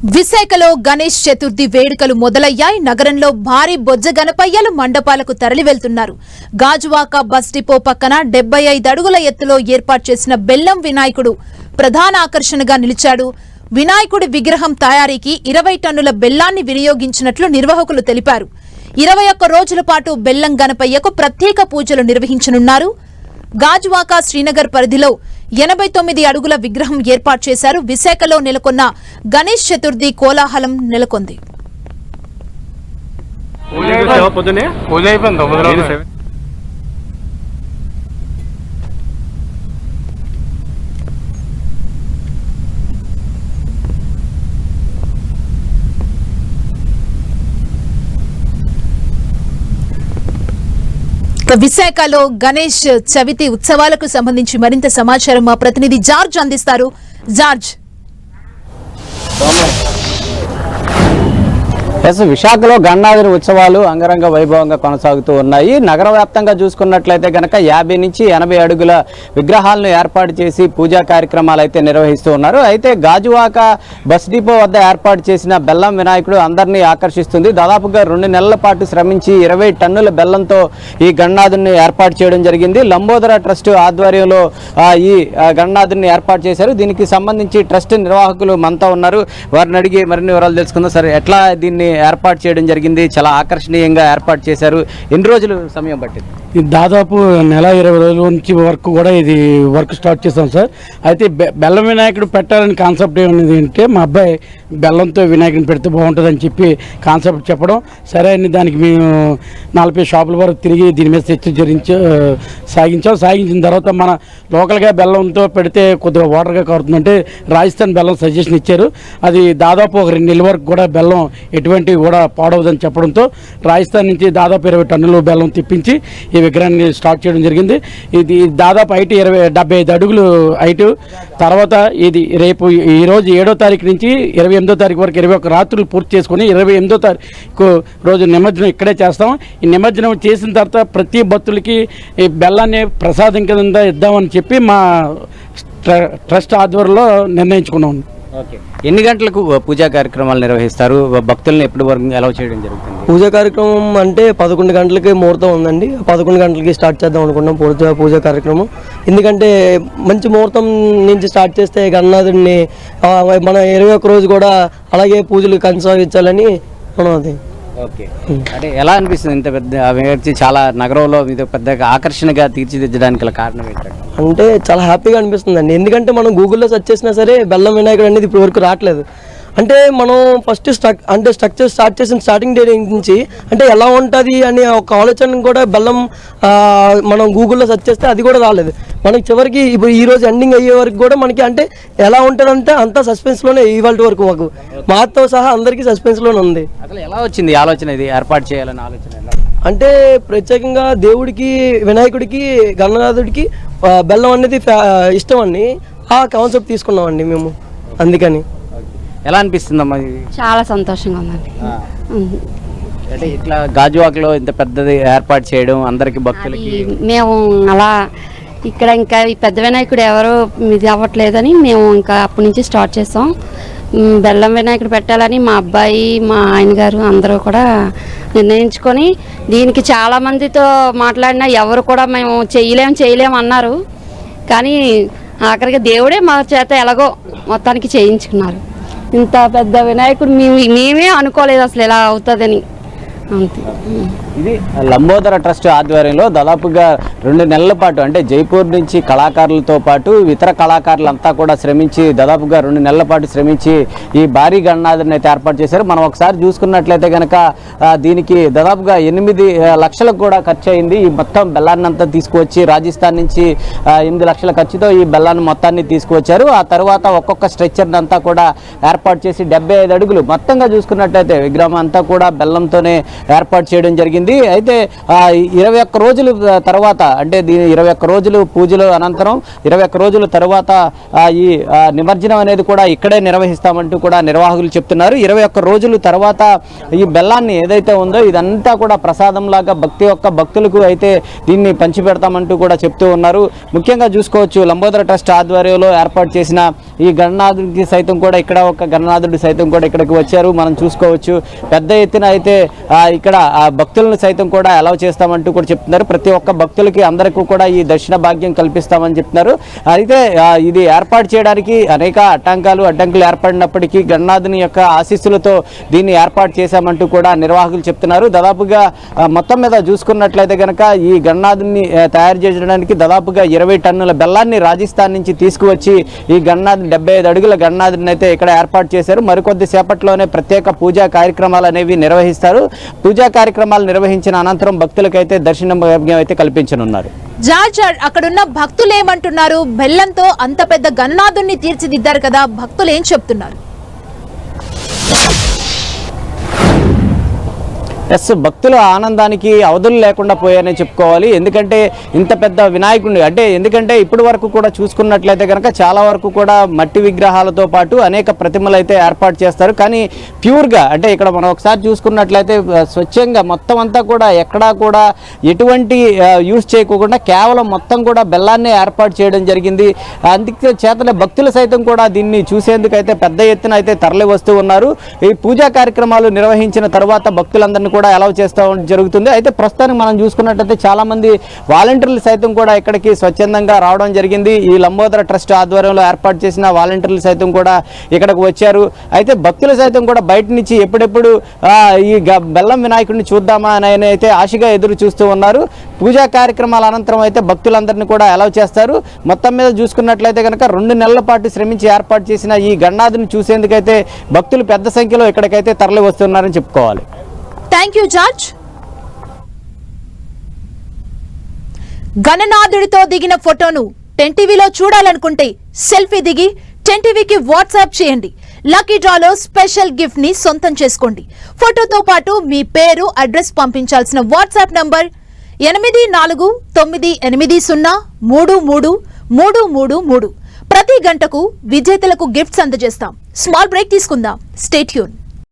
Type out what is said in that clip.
విశాఖలో గణేష్ చతుర్థి వేడుకలు మొదలయ్యాయి. నగరంలో భారీ బొజ్జ గణపయ్యలు మండపాలకు తరలి వెళ్తున్నారు. గాజువాక బస్ డిపో పక్కన 75 అడుగుల ఎత్తులో ఏర్పాటు చేసిన బెల్లం వినాయకుడు ప్రధాన ఆకర్షణగా నిలిచాడు. వినాయకుడి విగ్రహం తయారీకి 20 టన్నుల బెల్లాన్ని వినియోగించినట్లు నిర్వాహకులు తెలిపారు. 21 రోజుల పాటు బెల్లం గణపయ్యకు ప్రత్యేక పూజలు నిర్వహించనున్నారు. గాజువాక శ్రీనగర్ పరిధిలో 89 అడుగుల విగ్రహం ఏర్పాటు చేశారు. విశాఖలో నెలకొన్న గణేష్ చతుర్థి కోలాహలం నెలకొంది. విశాఖలో గణేష్ చవితి ఉత్సవాలకు సంబంధించి మరింత సమాచారం మా ప్రతినిధి జార్జ్ అందిస్తారు. జార్జ్, విశాఖలో గణనాథుని ఉత్సవాలు అంగరంగ వైభవంగా కొనసాగుతూ ఉన్నాయి. నగర వ్యాప్తంగా చూసుకున్నట్లయితే కనుక 50 నుంచి 80 అడుగుల విగ్రహాలను ఏర్పాటు చేసి పూజా కార్యక్రమాలు అయితే నిర్వహిస్తూ ఉన్నారు. అయితే గాజువాక బస్ డిపో వద్ద ఏర్పాటు చేసిన బెల్లం వినాయకుడు అందరినీ ఆకర్షిస్తుంది. దాదాపుగా 2 నెలల పాటు శ్రమించి 20 టన్నుల బెల్లంతో ఈ గణనాథుని ఏర్పాటు చేయడం జరిగింది. లంబోదర ట్రస్ట్ ఆధ్వర్యంలో ఈ గణనాథుని ఏర్పాటు చేశారు. దీనికి సంబంధించి ట్రస్ట్ నిర్వాహకులు మనతో ఉన్నారు. వారిని అడిగి మరిన్ని వివరాలు తెలుసుకుందాం. సరే, ఎట్లా దీన్ని ఏర్పాటు చేయడం జరిగింది? చాలా ఆకర్షణీయంగా ఏర్పాటు చేశారు. ఎన్ని రోజులు సమయం పట్టింది? దాదాపు నెల 20 రోజుల నుంచి వరకు కూడా ఇది వర్క్ స్టార్ట్ చేస్తాం సార్. అయితే బెల్లం వినాయకుడు పెట్టాలని కాన్సెప్ట్ ఏమన్నది అంటే, మా అబ్బాయి బెల్లంతో వినాయకుడిని పెడితే బాగుంటుందని చెప్పి కాన్సెప్ట్ చెప్పడం, సరే అని దానికి మేము 40 షాపుల వరకు తిరిగి దీని మీద చర్చ సాగించిన తర్వాత మన లోకల్గా బెల్లంతో పెడితే కొద్దిగా వాటర్గా కారుతుందంటే రాజస్థాన్ బెల్లం సజెషన్ ఇచ్చారు. అది దాదాపు ఒక 2 నెలల వరకు కూడా బెల్లం ఎటువంటివి కూడా పాడవదని చెప్పడంతో రాజస్థాన్ నుంచి దాదాపు 20 టన్నులు బెల్లం తెప్పించి ఈ విగ్రహాన్ని స్టార్ట్ చేయడం జరిగింది. ఇది దాదాపు హైట్ 75 అడుగులు హైటు. తర్వాత ఇది రేపు ఈరోజు 7వ తారీఖు నుంచి 28వ తారీఖు వరకు 21 రాత్రులు పూర్తి చేసుకుని 28వ తారీఖు రోజు నిమజ్జనం ఇక్కడే చేస్తాం. ఈ నిమజ్జనం చేసిన తర్వాత ప్రతి భక్తులకి ఈ బెల్లాన్ని ప్రసాదం కింద ఇద్దామని చెప్పి మా ట్రస్ట్ ఆధ్వర్యంలో నిర్ణయించుకున్నాం. ఓకే, ఎన్ని గంటలకు పూజా కార్యక్రమాలు నిర్వహిస్తారు? భక్తులను ఎప్పటి వరకు అలౌ చేయడం జరుగుతుంది? పూజా కార్యక్రమం అంటే 11 గంటలకి ముహూర్తం ఉందండి. 11 గంటలకి స్టార్ట్ చేద్దాం అనుకున్నాం పూజా కార్యక్రమం. ఎందుకంటే మంచి ముహూర్తం నుంచి స్టార్ట్ చేస్తే గణనాథుడిని మన 21 రోజు కూడా అలాగే పూజలు కొనసాగించాలని మనం అది. ఓకే, అంటే ఎలా అనిపిస్తుంది ఇంత పెద్ద చాలా నగరంలో ఇది పెద్ద ఆకర్షణగా తీర్చిదిద్దడానికి కారణం ఏంటంటే? అంటే చాలా హ్యాపీగా అనిపిస్తుంది అండి. ఎందుకంటే మనం గూగుల్లో సెర్చ్ చేసినా సరే బెల్లం వినాయకుడు అనేది ఇప్పుడు వరకు రావట్లేదు. అంటే మనం ఫస్ట్ స్ట్రక్చర్ స్టార్ట్ చేసిన స్టార్టింగ్ డే నుంచి అంటే ఎలా ఉంటుంది అనే ఒక ఆలోచన కూడా బెల్లం మనం గూగుల్లో సెర్చ్ చేస్తే అది కూడా రాలేదు. మనకి చివరికి ఇప్పుడు ఈ రోజు ఎండింగ్ అయ్యే వరకు కూడా మనకి అంటే ఎలా ఉంటుందంటే అంతా సస్పెన్స్లోనే ఇవాళ వరకు మాతో సహా అందరికీ సస్పెన్స్లోనే ఉంది. అసలు ఎలా వచ్చింది ఆలోచన ఇది ఏర్పాటు చేయాలని ఆలోచన? అంటే ప్రత్యేకంగా దేవుడికి వినాయకుడికి గణనాథుడికి బెల్లం అనేది ఇష్టం అండి. ఆ కాన్సెప్ట్ తీసుకున్నామండి మేము. అందుకని ఎలా అనిపిస్తుందమ్మా? చాలా సంతోషంగా ఉందండి. అంటే ఇట్లా గాజువాకలో ఇంత పెద్దది ఏర్పాటు చేయడం అందరికి భక్తులకి మేము అలా ఇక్కడ ఇంకా ఈ పెద్ద వినాయకుడు ఎవరు ఇది అవ్వట్లేదని మేము ఇంకా అప్పటి నుంచి స్టార్ట్ చేసాం. బెల్లం వినాయకుడు పెట్టాలని మా అబ్బాయి మా ఆయన గారు అందరూ కూడా నిర్ణయించుకొని దీనికి చాలామందితో మాట్లాడినా ఎవరు కూడా మేము చేయలేము అన్నారు. కానీ ఆఖరికి దేవుడే మా చేత ఎలాగో మొత్తానికి చేయించుకున్నారు. ఇంత పెద్ద వినాయకుడు మేమే అనుకోలేదు అసలు ఎలా అవుతుందని. అంతే. ఇది లంబోదర ట్రస్ట్ ఆధ్వర్యంలో దాదాపుగా 2 నెలల పాటు అంటే జైపూర్ నుంచి కళాకారులతో పాటు ఇతర కళాకారులంతా కూడా శ్రమించి దాదాపుగా 2 నెలల పాటు శ్రమించి ఈ భారీ గణనాథుని అయితే ఏర్పాటు చేశారు. మనం ఒకసారి చూసుకున్నట్లయితే కనుక దీనికి దాదాపుగా 8 లక్షలకు కూడా ఖర్చు అయింది. ఈ మొత్తం బెల్లాన్ని అంతా తీసుకువచ్చి రాజస్థాన్ నుంచి 8 లక్షల ఖర్చుతో ఈ బెల్లాన్ని మొత్తాన్ని తీసుకువచ్చారు. ఆ తర్వాత ఒక్కొక్క స్ట్రక్చర్ని అంతా కూడా ఏర్పాటు చేసి 75 అడుగులు మొత్తంగా చూసుకున్నట్లయితే విగ్రహం అంతా కూడా బెల్లంతోనే ఏర్పాటు చేయడం జరిగింది. జరిగింది. అయితే 21 రోజుల తర్వాత అంటే 21 రోజులు పూజలు అనంతరం 21 రోజుల తర్వాత ఈ నిమజ్జనం అనేది కూడా ఇక్కడే నిర్వహిస్తామంటూ కూడా నిర్వాహకులు చెప్తున్నారు. 21 రోజుల తర్వాత ఈ బెల్లాన్ని ఏదైతే ఉందో ఇదంతా కూడా ప్రసాదం లాగా భక్తులకు అయితే దీన్ని పంచిపెడతామంటూ కూడా చెప్తూ ఉన్నారు. ముఖ్యంగా చూసుకోవచ్చు లంబోదర ట్రస్ట్ ఆధ్వర్యంలో ఏర్పాటు చేసిన ఈ గణనాథుడికి సైతం కూడా ఇక్కడ ఒక గణనాథుడు సైతం కూడా ఇక్కడికి వచ్చారు. మనం చూసుకోవచ్చు పెద్ద ఎత్తున అయితే ఇక్కడ భక్తులను సైతం కూడా అలౌ చేస్తామంటూ కూడా చెప్తున్నారు. ప్రతి ఒక్క భక్తులకి అందరికీ కూడా ఈ దర్శన భాగ్యం కల్పిస్తామని చెప్తున్నారు. అయితే ఇది ఏర్పాటు చేయడానికి అనేక అడ్డంకులు ఏర్పడినప్పటికీ గణనాథుని యొక్క ఆశీస్సులతో దీన్ని ఏర్పాటు చేశామంటూ కూడా నిర్వాహకులు చెప్తున్నారు. దాదాపుగా మొత్తం మీద చూసుకున్నట్లయితే కనుక ఈ గణనాథుని తయారు చేయడానికి దాదాపుగా 20 టన్నుల బెల్లాన్ని రాజస్థాన్ నుంచి తీసుకువచ్చి ఈ గణనాథుని 75 అడుగుల గణనాథుని అయితే ఇక్కడ ఏర్పాటు చేశారు. మరికొద్ది సేపట్లోనే ప్రత్యేక పూజా కార్యక్రమాలు అనేవి నిర్వహిస్తారు. పూజా కార్యక్రమాలు నిర్వహించిన అనంతరం భక్తులకైతే దర్శనం భాగ్యం అయితే కల్పించనున్నారు. జార్జ్, అక్కడున్న భక్తులు ఏమంటున్నారు? బెల్లంతో అంత పెద్ద గణనాథుణ్ణి తీర్చిదిద్దారు కదా, భక్తులు ఏం చెప్తున్నారు? భక్తుల ఆనందానికి అవధులు లేకుండా పోయాయని చెప్పుకోవాలి. ఎందుకంటే ఇంత పెద్ద వినాయకుడిని ఎందుకంటే ఇప్పటి వరకు కూడా చూసుకున్నట్లయితే కనుక చాలా వరకు కూడా మట్టి విగ్రహాలతో పాటు అనేక ప్రతిమలు అయితే ఏర్పాటు చేస్తారు. కానీ ప్యూర్గా ఇక్కడ మనం ఒకసారి చూసుకున్నట్లయితే స్వచ్ఛంగా మొత్తం అంతా కూడా ఎక్కడా కూడా ఎటువంటి యూజ్ చేయకుండా కేవలం మొత్తం కూడా బెల్లాన్నే ఏర్పాటు చేయడం జరిగింది. అందుకే చేతనే భక్తులు సైతం కూడా దీన్ని చూసేందుకు అయితే పెద్ద ఎత్తున అయితే తరలి వస్తూ ఉన్నారు. ఈ పూజా కార్యక్రమాలు నిర్వహించిన తర్వాత భక్తులందరినీ కూడా అలౌ చేస్తూ జరుగుతుంది. అయితే ప్రస్తుతానికి మనం చూసుకున్నట్లయితే చాలా మంది వాలంటీర్లు సైతం కూడా ఇక్కడికి స్వచ్ఛందంగా రావడం జరిగింది. ఈ లంబోదర ట్రస్ట్ ఆధ్వర్యంలో ఏర్పాటు చేసిన వాలంటీర్లు సైతం కూడా ఇక్కడికి వచ్చారు. అయితే భక్తులు సైతం కూడా బయట నుంచి ఎప్పుడెప్పుడు ఈ బెల్లం వినాయకుడిని చూద్దామా అని అయితే ఆశగా ఎదురు చూస్తూ ఉన్నారు. పూజా కార్యక్రమాల అనంతరం అయితే భక్తులందరినీ కూడా అలౌ చేస్తారు. మొత్తం మీద చూసుకున్నట్లయితే కనుక 2 నెలల పాటు శ్రమించి ఏర్పాటు చేసిన ఈ గణనాథుని చూసేందుకైతే భక్తులు పెద్ద సంఖ్యలో ఇక్కడికైతే తరలి వస్తున్నారని చెప్పుకోవాలి. Thank you George. గణనాథుడితో దిగిన ఫోటోను 10 టీవీలో చూడాలనుకుంటే సెల్ఫీ దిగి 10 టీవీకి వాట్సాప్ చేయండి. లక్కీ డ్రాలో స్పెషల్ గిఫ్ట్ ని సొంతం చేసుకోండి. ఫోటోతో పాటు మీ పేరు, అడ్రస్ పంపించాల్సిన వాట్సాప్ నంబర్ 8498033333. ప్రతి గంటకు విజేతలకు గిఫ్ట్స్ అందజేస్తాం. స్మాల్ బ్రేక్ తీసుకుందాం. Stay tune.